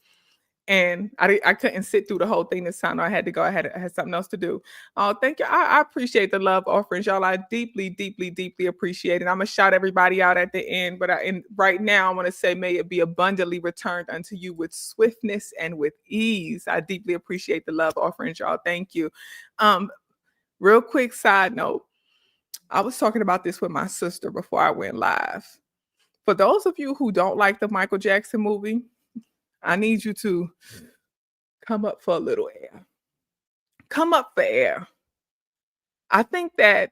And I couldn't sit through the whole thing this time. I had to go. I had something else to do. Oh, thank you. I appreciate the love offerings, y'all. I deeply, deeply, deeply appreciate it. I'm gonna shout everybody out at the end, but right now I want to say, may it be abundantly returned unto you with swiftness and with ease. I deeply appreciate the love offerings, y'all. Thank you. Real quick side note. I was talking about this with my sister before I went live. For those of you who don't like the Michael Jackson movie, I need you to come up for a little air. Come up for air. I think that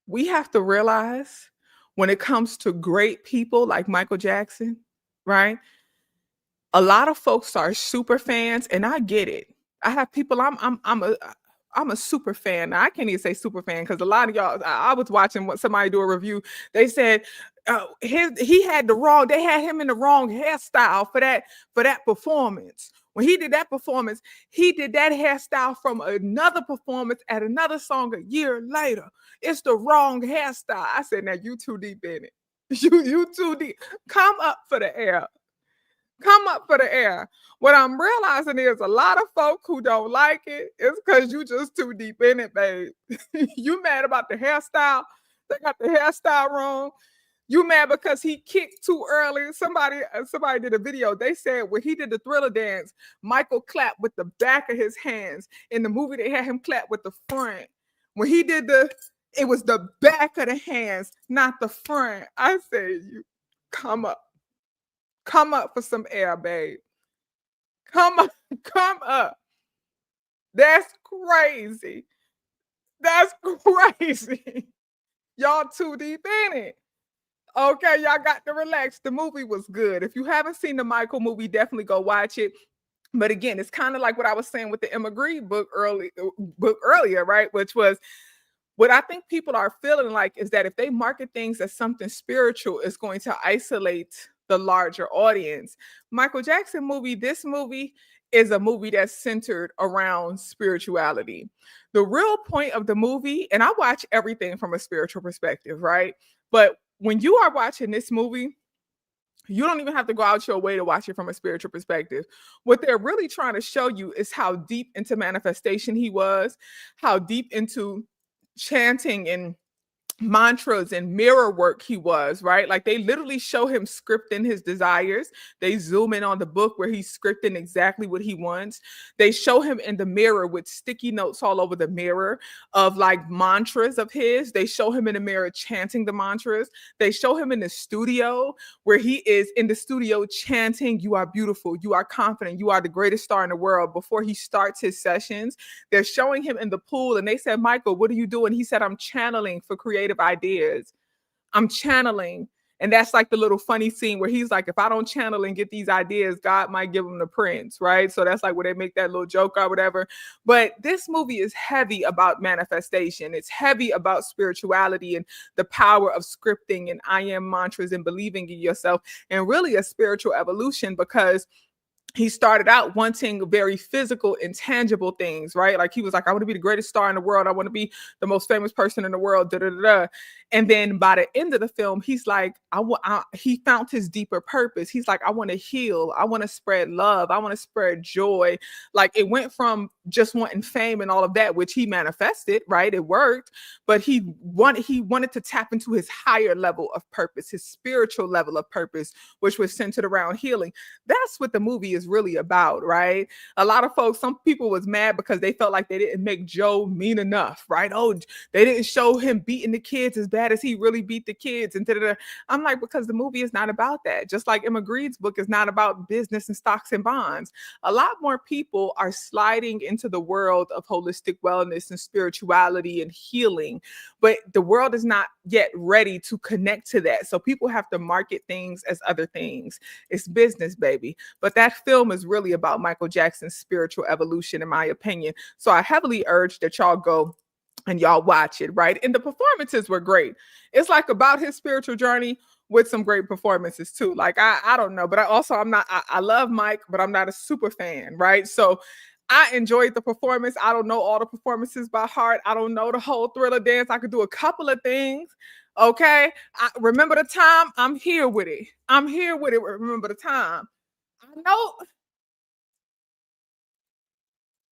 we have to realize when it comes to great people like Michael Jackson, right? A lot of folks are super fans, and I get it. I have people I'm a super fan. Now, I can't even say super fan because a lot of y'all, I was watching what somebody do a review. They said he had they had him in the wrong hairstyle for that performance. When he did that performance, he did that hairstyle from another performance at another song a year later. It's the wrong hairstyle. I said, now you too deep in it. You too deep. Come up for the air. Come up for the air. What I'm realizing is a lot of folk who don't like it is because you just too deep in it, babe. You mad about the hairstyle? They got the hairstyle wrong. You mad because he kicked too early? Somebody did a video. They said when he did the Thriller dance, Michael clapped with the back of his hands. In the movie, they had him clap with the front. When he did it was the back of the hands, not the front. I said, you come up. Come up for some air, babe. Come up, come up. That's crazy. That's crazy. Y'all too deep in it. Okay, y'all got to relax. The movie was good. If you haven't seen the Michael movie, definitely go watch it. But again, it's kind of like what I was saying with the Emma Green book earlier, right? Which was what I think people are feeling like is that if they market things as something spiritual, it's going to isolate the larger audience. Michael Jackson movie, this movie is a movie that's centered around spirituality. The real point of the movie, and I watch everything from a spiritual perspective, right? But when you are watching this movie, you don't even have to go out your way to watch it from a spiritual perspective. What they're really trying to show you is how deep into manifestation he was, how deep into chanting and mantras and mirror work he was, right? Like they literally show him scripting his desires. They zoom in on the book where he's scripting exactly what he wants. They show him in the mirror with sticky notes all over the mirror of like mantras of his. They show him in the mirror chanting the mantras. They show him in the studio where he is in the studio chanting, "You are beautiful, you are confident, you are the greatest star in the world," before he starts his sessions. They're showing him in the pool and they said, "Michael, what are you doing?" He said, "I'm channeling for creative ideas. I'm channeling." And that's like the little funny scene where he's like, if I don't channel and get these ideas, God might give him the prince, right? So that's like where they make that little joke or whatever. But this movie is heavy about manifestation. It's heavy about spirituality and the power of scripting and I am mantras and believing in yourself, and really a spiritual evolution, because he started out wanting very physical, intangible things, right? Like he was like, I want to be the greatest star in the world. I want to be the most famous person in the world. Da, da, da, da. And then by the end of the film, he's like, he found his deeper purpose. He's like, I want to heal. I want to spread love. I want to spread joy. Like it went from just wanting fame and all of that, which he manifested, right? It worked, but he wanted to tap into his higher level of purpose, his spiritual level of purpose, which was centered around healing. That's what the movie is really about, right? A lot of folks, some people was mad because they felt like they didn't make Joe mean enough, right? Oh, they didn't show him beating the kids as bad as he really beat the kids. And da-da-da. I'm like, because the movie is not about that. Just like Emma Greed's book is not about business and stocks and bonds. A lot more people are sliding into the world of holistic wellness and spirituality and healing, but the world is not yet ready to connect to that. So people have to market things as other things. It's business, baby. But that film is really about Michael Jackson's spiritual evolution, in my opinion. So I heavily urge that y'all go and y'all watch it, right? And the performances were great. It's like about his spiritual journey with some great performances too. Like I don't know, but I love Mike, but I'm not a super fan, right? So I enjoyed the performance. I don't know all the performances by heart. I don't know the whole Thriller dance. I could do a couple of things. Okay. I remember the time. I'm here with it. I'm here with it. Remember the time. I know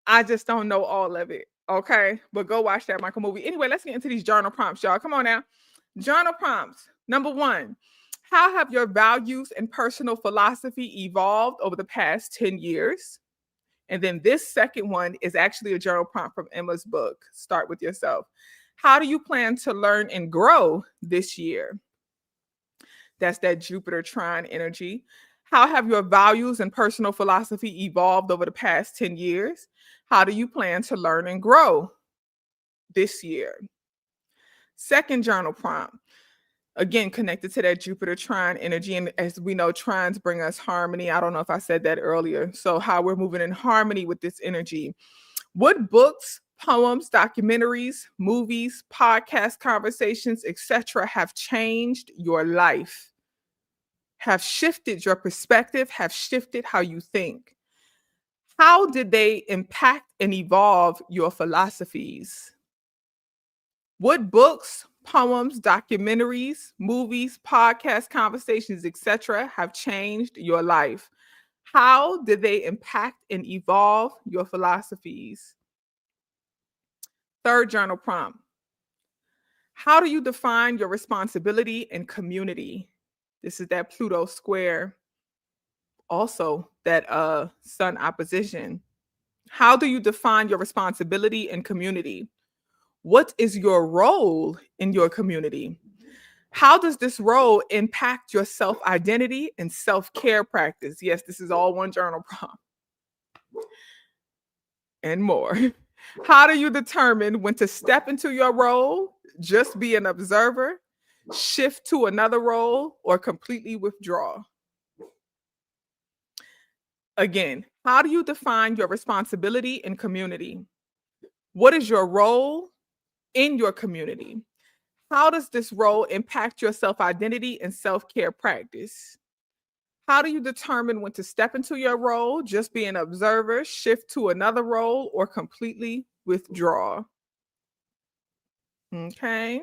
I just don't know all of it. Okay. But go watch that Michael movie. Anyway, let's get into these journal prompts, y'all. Come on now. Journal prompts. Number one, how have your values and personal philosophy evolved over the past 10 years? And then this second one is actually a journal prompt from Emma's book, Start With Yourself. How do you plan to learn and grow this year? That's that Jupiter trine energy. How have your values and personal philosophy evolved over the past 10 years? How do you plan to learn and grow this year? Second journal prompt, again, connected to that Jupiter trine energy. And as we know, trines bring us harmony. I don't know if I said that earlier. So, how we're moving in harmony with this energy. What books, poems, documentaries, movies, podcast conversations, etc., have changed your life? Have shifted your perspective, have shifted how you think? How did they impact and evolve your philosophies? What books, poems, documentaries, movies, podcast conversations, etc., have changed your life? How did they impact and evolve your philosophies? Third journal prompt. How do you define your responsibility and community? This is that Pluto Square, also that Sun opposition. How do you define your responsibility and community? What is your role in your community? How does this role impact your self identity and self care practice? Yes, this is all one journal prompt and more. How do you determine when to step into your role, just be an observer, shift to another role, or completely withdraw? Again, how do you define your responsibility and community? What is your role in your community? How does this role impact your self identity and self care practice? How do you determine when to step into your role, just be an observer, shift to another role, or completely withdraw? Okay.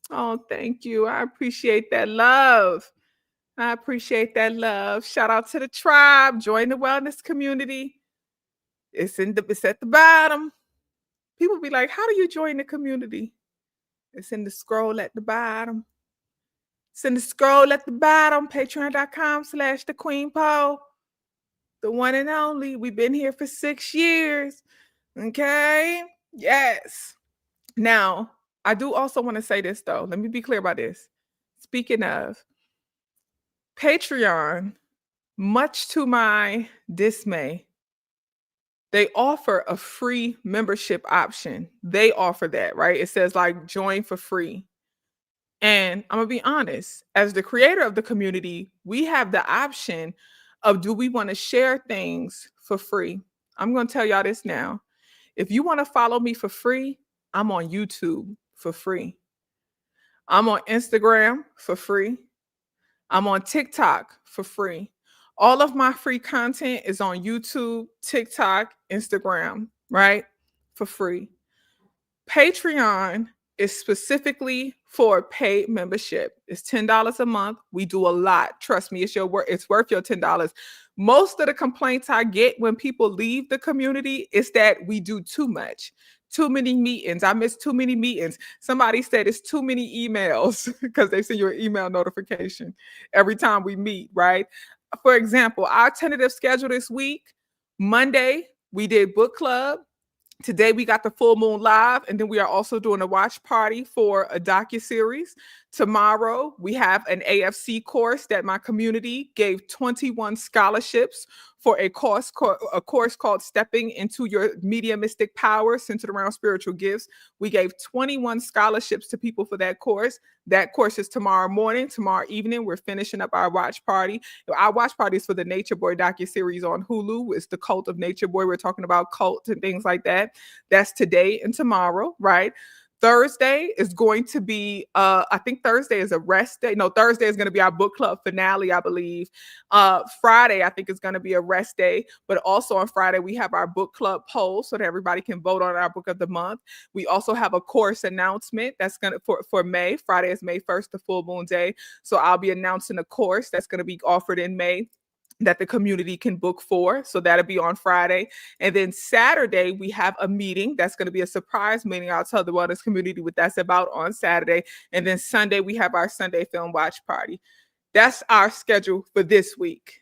Oh, thank you. I appreciate that love. I appreciate that love. Shout out to the tribe. Join the wellness community. It's at the bottom. People be like, "How do you join the community?" It's in the scroll at the bottom. It's in the scroll at the bottom. Patreon.com/slash the Queen Poe. The one and only. We've been here for 6 years. Okay. Yes. Now, I do also want to say this though. Let me be clear about this. Speaking of Patreon, much to my dismay, they offer a free membership option. They offer that, right? It says like join for free. And I'm gonna be honest, as the creator of the community, we have the option of do we want to share things for free? I'm gonna tell y'all this now. If you want to follow me for free, I'm on YouTube for free. I'm on Instagram for free. I'm on TikTok for free. All of my free content is on YouTube, TikTok, Instagram, right? For free. Patreon is specifically for paid membership. It's $10 a month. We do a lot. Trust me, it's worth your $10. Most of the complaints I get when people leave the community is that we do too much. Too many meetings. I miss too many meetings. Somebody said it's too many emails because they send you an email notification every time we meet, right? For example, our tentative schedule this week, Monday, we did book club. Today we got the full moon live, and then we are also doing a watch party for a docu-series. Tomorrow we have an AFC course that my community gave 21 scholarships for a course called Stepping into Your Mediumistic Power, centered around spiritual gifts. We gave 21 scholarships to people for that course. That course is tomorrow morning. Tomorrow evening, we're finishing up our watch party. Our watch party is for the Nature Boy docu-series on Hulu. It's the Cult of Nature Boy. We're talking about cults and things like that. That's today and tomorrow, right? Thursday is going to be, I think Thursday is a rest day. No, Thursday is going to be our book club finale, I believe. Friday, I think, is going to be a rest day. But also on Friday, we have our book club poll so that everybody can vote on our book of the month. We also have a course announcement that's going to for May. Friday is May 1st, the full moon day. So I'll be announcing a course that's going to be offered in May that the community can book for. So that'll be on Friday. And then Saturday, we have a meeting. That's going to be a surprise meeting. I'll tell the wellness community what that's about on Saturday. And then Sunday, we have our Sunday film watch party. That's our schedule for this week.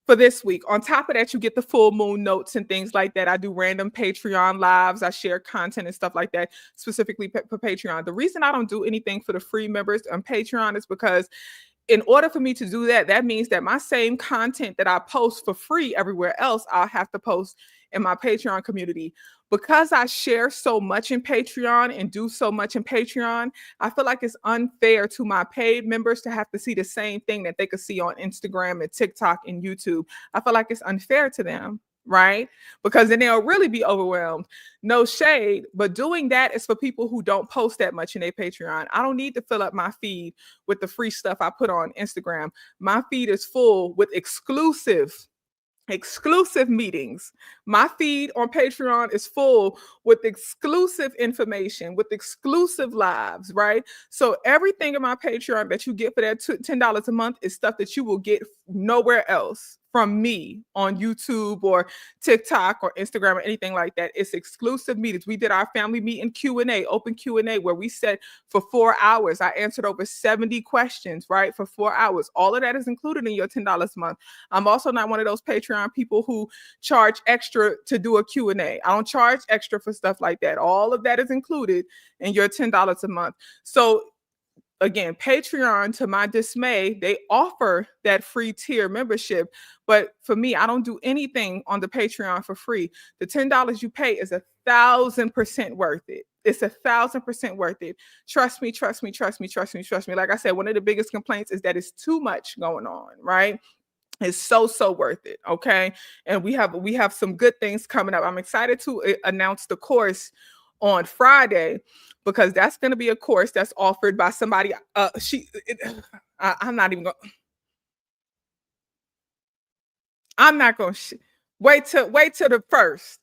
For this week. On top of that, you get the full moon notes and things like that. I do random Patreon lives. I share content and stuff like that, specifically for Patreon. The reason I don't do anything for the free members on Patreon is because in order for me to do that, that means that my same content that I post for free everywhere else, I'll have to post in my Patreon community. Because I share so much in Patreon and do so much in Patreon, I feel like it's unfair to my paid members to have to see the same thing that they could see on Instagram and TikTok and YouTube. I feel like it's unfair to them, right? Because then they'll really be overwhelmed. No shade, but doing that is for people who don't post that much in their Patreon. I don't need to fill up my feed with the free stuff I put on Instagram. My feed is full with exclusive meetings. My feed on Patreon is full with exclusive information, with exclusive lives, right? So everything in my Patreon that you get for that $10 a month is stuff that you will get nowhere else from me on YouTube or TikTok or Instagram or anything like that. It's exclusive meetings. We did our family meeting Q&A, open Q&A, where we said for 4 hours, I answered over 70 questions, right? For 4 hours. All of that is included in your $10 a month. I'm also not one of those Patreon people who charge extra to do a Q&A. I don't charge extra for stuff like that. All of that is included in your $10 a month. So again, Patreon, to my dismay, they offer that free tier membership. But for me, I don't do anything on the Patreon for free. The $10 you pay is 1,000% worth it. It's 1,000% worth it. Trust me, trust me, trust me, trust me, trust me. Like I said, one of the biggest complaints is that it's too much going on, right? It's so worth it. Okay. And we have some good things coming up. I'm excited to announce the course on Friday because that's going to be a course that's offered by somebody. I'm not even going. I'm not going to wait till the first.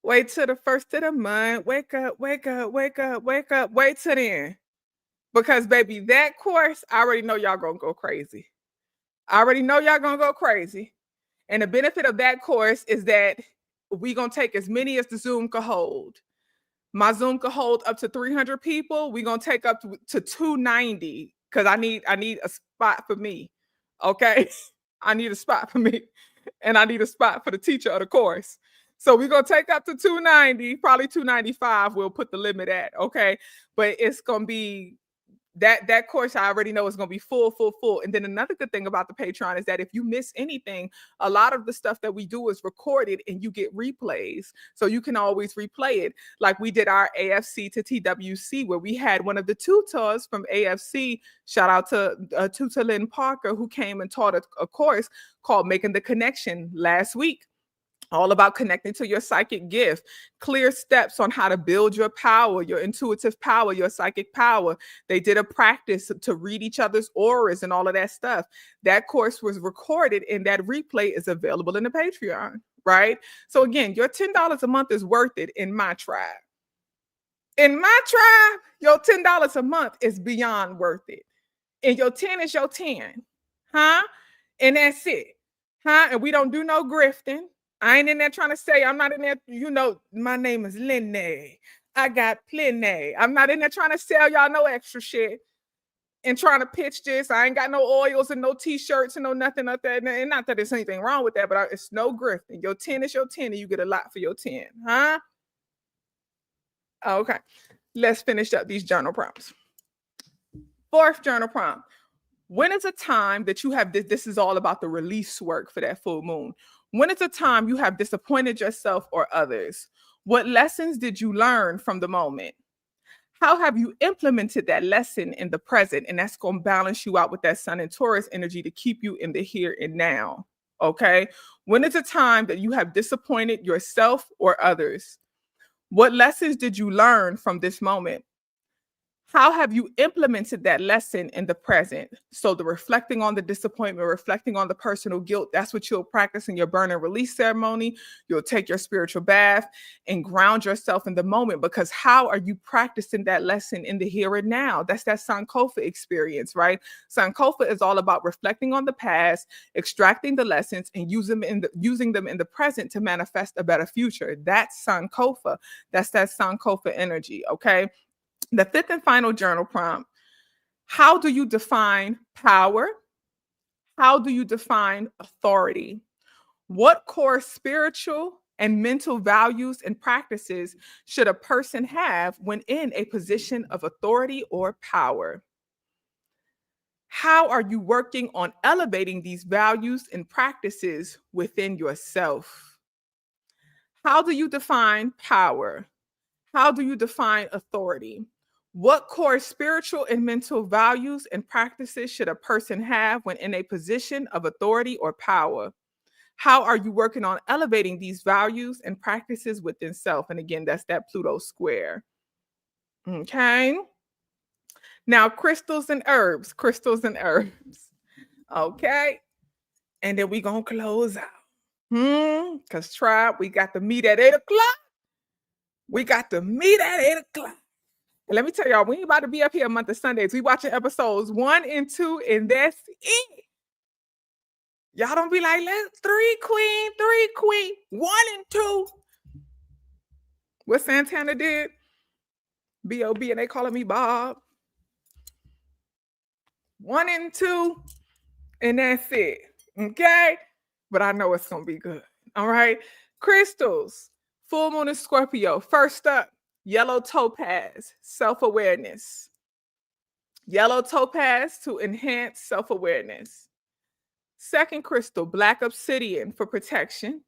Wait till the first of the month. Wake up, wake up, wake up, wake up. Wait till then. Because, baby, that course, I already know y'all gonna go crazy. I already know y'all gonna go crazy. And the benefit of that course is that we gonna take as many as the Zoom could hold. My Zoom could hold up to 300 people. We're gonna take up to 290 because I need a spot for me. Okay. I need a spot for me. And I need a spot for the teacher of the course. So we're gonna take up to 290, probably 295. We'll put the limit at. Okay. But it's gonna be that course I already know is going to be full, full, full. And then another good thing about the Patreon is that if you miss anything, a lot of the stuff that we do is recorded and you get replays. So you can always replay it. Like we did our AFC to TWC, where we had one of the tutors from AFC, shout out to Tutor Lynn Parker, who came and taught a course called Making the Connection last week. All about connecting to your psychic gift, clear steps on how to build your power, your intuitive power, your psychic power. They did a practice to read each other's auras and all of that stuff. That course was recorded and that replay is available in the Patreon, right? So again, your $10 a month is worth it in my tribe. In my tribe, your $10 a month is beyond worth it. And your 10 is your 10, huh? And that's it, huh? And we don't do no grifting. I ain't in there trying to say, I'm not in there, my name is Linne. I got plenty. I'm not in there trying to sell y'all no extra shit and trying to pitch this. I ain't got no oils and no t-shirts and no nothing like that. And not that there's anything wrong with that, but it's no grifting. Your 10 is your 10 and you get a lot for your 10, huh? Okay, let's finish up these journal prompts. Fourth journal prompt. When is a time that you have this is all about the release work for that full moon. When is a time you have disappointed yourself or others? What lessons did you learn from the moment? How have you implemented that lesson in the present? And that's going to balance you out with that Sun and Taurus energy to keep you in the here and now. Okay. When is a time that you have disappointed yourself or others? What lessons did you learn from this moment? How have you implemented that lesson in the present? So the reflecting on the disappointment, reflecting on the personal guilt, that's what you'll practice in your burn and release ceremony. You'll take your spiritual bath and ground yourself in the moment, because how are you practicing that lesson in the here and now? That's that Sankofa experience, right? Sankofa is all about reflecting on the past, extracting the lessons, and using them in the present to manifest a better future. That's Sankofa. That's that Sankofa energy, okay? The fifth and final journal prompt. How do you define power? How do you define authority? What core spiritual and mental values and practices should a person have when in a position of authority or power? How are you working on elevating these values and practices within yourself? How do you define power? How do you define authority? What core spiritual and mental values and practices should a person have when in a position of authority or power? How are you working on elevating these values and practices within self? And again, that's that Pluto Square. Okay. Now, crystals and herbs. Okay. And then we're going to close out. Because tribe, we got to meet at 8 o'clock. And let me tell y'all, we ain't about to be up here a month of Sundays. We watching episodes 1 and 2, and that's it. Y'all don't be like, let's 3 queen, 1 and 2. What Santana did? B.O.B. and they calling me Bob. 1 and 2, and that's it. Okay? But I know it's going to be good. All right? Crystals. Full moon in Scorpio. First up, yellow topaz, self-awareness. Yellow topaz to enhance self-awareness. Second crystal, black obsidian for protection.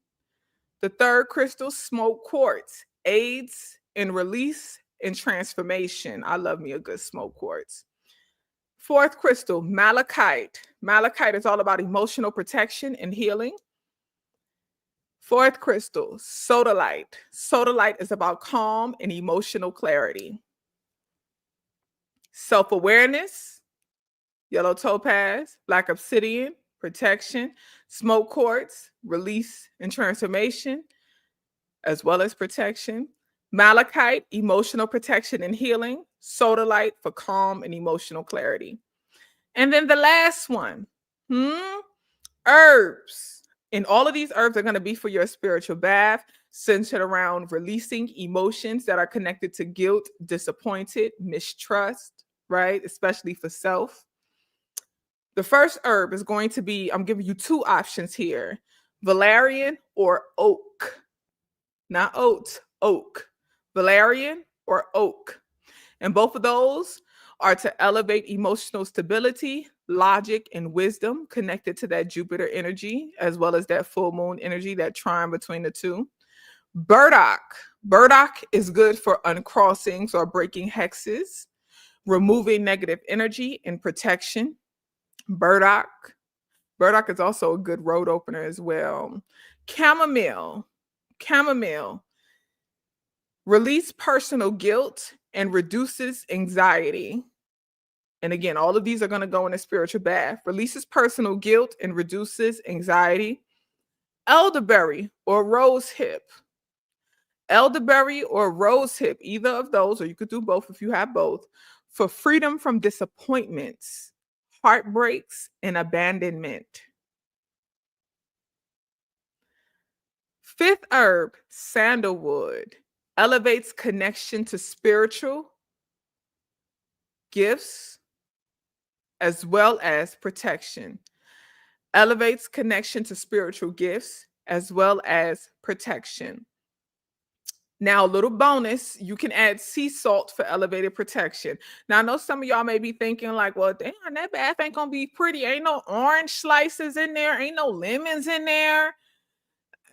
The third crystal, smoke quartz, aids in release and transformation. I love me a good smoke quartz. Fourth crystal, malachite. Malachite is all about emotional protection and healing. Fourth crystal, sodalite. Sodalite is about calm and emotional clarity. Self-awareness, yellow topaz, black obsidian, protection, smoke quartz, release and transformation, as well as protection. Malachite, emotional protection and healing. Sodalite for calm and emotional clarity. And then the last one, herbs. And all of these herbs are going to be for your spiritual bath, centered around releasing emotions that are connected to guilt, disappointed, mistrust, right? Especially for self. The first herb is going to be, I'm giving you two options here: valerian or oak. Not oat, oak. Valerian or oak. And both of those are to elevate emotional stability, logic, and wisdom connected to that Jupiter energy, as well as that full moon energy, that trine between the two. Burdock. Burdock is good for uncrossings or breaking hexes, removing negative energy and protection. Burdock. Burdock is also a good road opener as well. Chamomile. Chamomile release personal guilt and reduces anxiety. And again, all of these are going to go in a spiritual bath. Releases personal guilt and reduces anxiety. Elderberry or rose hip. Elderberry or rose hip, either of those, or you could do both if you have both, for freedom from disappointments, heartbreaks, and abandonment. Fifth herb, sandalwood, elevates connection to spiritual gifts as well as protection. Elevates connection to spiritual gifts as well as protection. Now, a little bonus, you can add sea salt for elevated protection. Now, I know some of y'all may be thinking like, well, damn, that bath ain't gonna be pretty. Ain't no orange slices in there, ain't no lemons in there.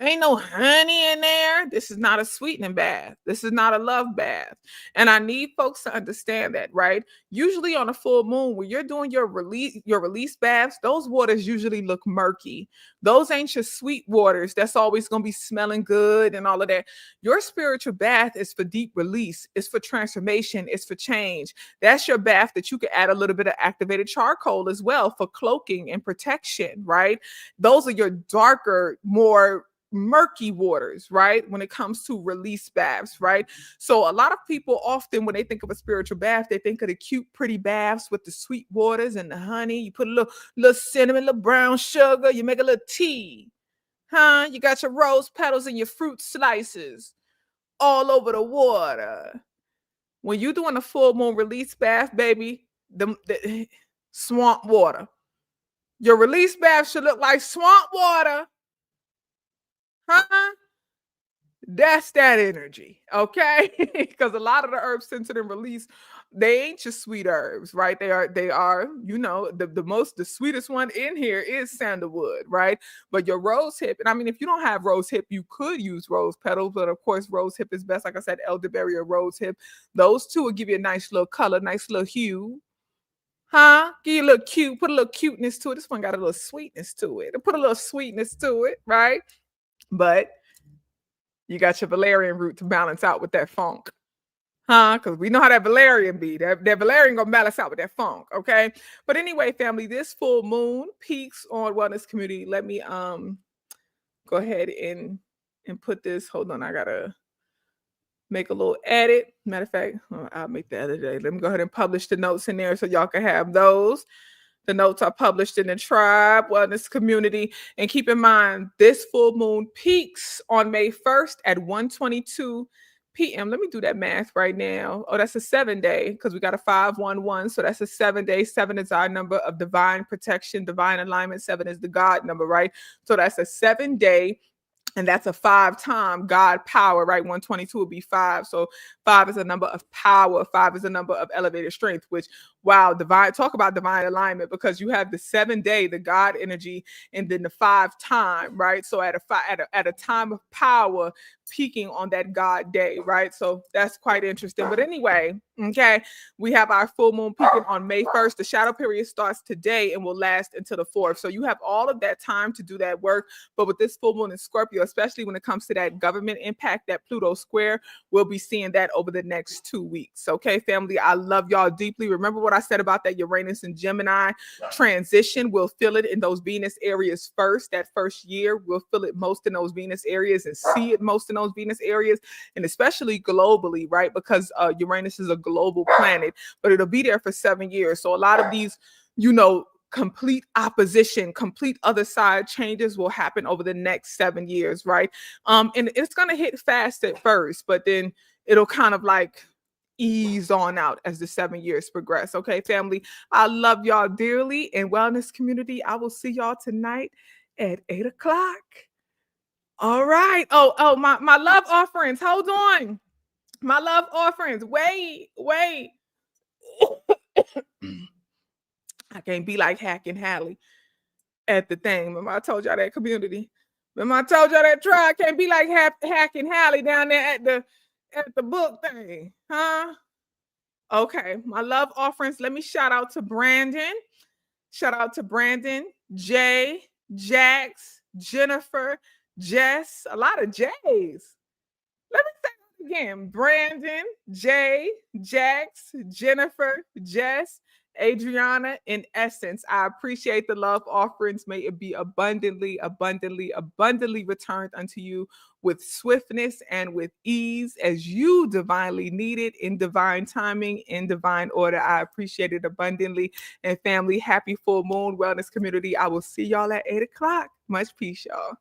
Ain't no honey in there. This is not a sweetening bath. This is not a love bath. And I need folks to understand that, right? Usually on a full moon, when you're doing your release baths, those waters usually look murky. Those ain't your sweet waters. That's always going to be smelling good and all of that. Your spiritual bath is for deep release. It's for transformation. It's for change. That's your bath that you can add a little bit of activated charcoal as well for cloaking and protection, right? Those are your darker, more murky waters, right? When it comes to release baths, right? So a lot of people often, when they think of a spiritual bath, they think of the cute, pretty baths with the sweet waters and the honey. You put a little cinnamon, little brown sugar. You make a little tea, huh? You got your rose petals and your fruit slices all over the water. When you're doing a full moon release bath, baby, the swamp water. Your release bath should look like swamp water. Huh? That's that energy, okay? Because a lot of the herbs centered in release, they ain't just sweet herbs, right? They are, the sweetest one in here is sandalwood, right? But your rose hip, and I mean, if you don't have rose hip, you could use rose petals, but of course, rose hip is best. Like I said, elderberry or rose hip, those two will give you a nice little color, nice little hue. Huh? Give you a little cute, put a little cuteness to it. This one got a little sweetness to it. Put a little sweetness to it, right? But you got your valerian root to balance out with that funk. Huh? Because we know how that valerian be. That valerian gonna balance out with that funk, okay? But anyway, family, this full moon peaks on wellness community. Let me go ahead and put this. Hold on, I gotta make a little edit. Matter of fact, I'll make the other day. Let me go ahead and publish the notes in there so y'all can have those. The notes are published in the Tribe Wellness Community. And keep in mind, this full moon peaks on May 1st at 1:22 p.m. Let me do that math right now. Oh, that's a 7-day because we got a 511. So that's a 7-day. 7 is our number of divine protection, divine alignment. 7 is the God number, right? So that's a 7-day. And that's a 5-time God power, right? 122 would be 5. So 5 is a number of power. 5 is a number of elevated strength, which, wow, talk about divine alignment, because you have the 7-day, the God energy, and then the 5-time, right? So at a time of power, peaking on that God day, right? So that's quite interesting. But anyway, okay, we have our full moon peaking on May 1st. The shadow period starts today and will last until the 4th. So you have all of that time to do that work. But with this full moon in Scorpio, especially when it comes to that government impact, that Pluto square. We'll be seeing that over the next 2 weeks. Okay, family, I love y'all deeply. Remember what I said about that Uranus and Gemini transition? We'll feel it in those Venus areas first. That first year, we'll feel it most in those Venus areas and see it most in those Venus areas, and especially globally, right? Because Uranus is a global planet, but it'll be there for 7 years. So a lot of these, complete opposition, complete other side changes will happen over the next 7 years, right? And it's gonna hit fast at first, but then it'll kind of like ease on out as the 7 years progress. Okay, family, I love y'all dearly. And wellness community, I will see y'all tonight at 8 o'clock. All right. My love offerings. Hold on. My love offerings. Wait. I can't be like Hack and Hallie at the thing. Remember, I told y'all that community. Remember, I told y'all that tribe can't be like Hack and Hallie down there at the book thing, huh? Okay, my love offerings. Let me shout out to Brandon. Shout out to Brandon, Jay, Jax, Jennifer, Jess. A lot of J's. Let me say that again. Brandon, Jay, Jax, Jennifer, Jess, Adriana. In essence, I appreciate the love offerings. May it be abundantly, abundantly, abundantly returned unto you with swiftness and with ease as you divinely need it in divine timing, in divine order. I appreciate it abundantly. And family, happy full moon wellness community. I will see y'all at 8 o'clock. Much peace, y'all.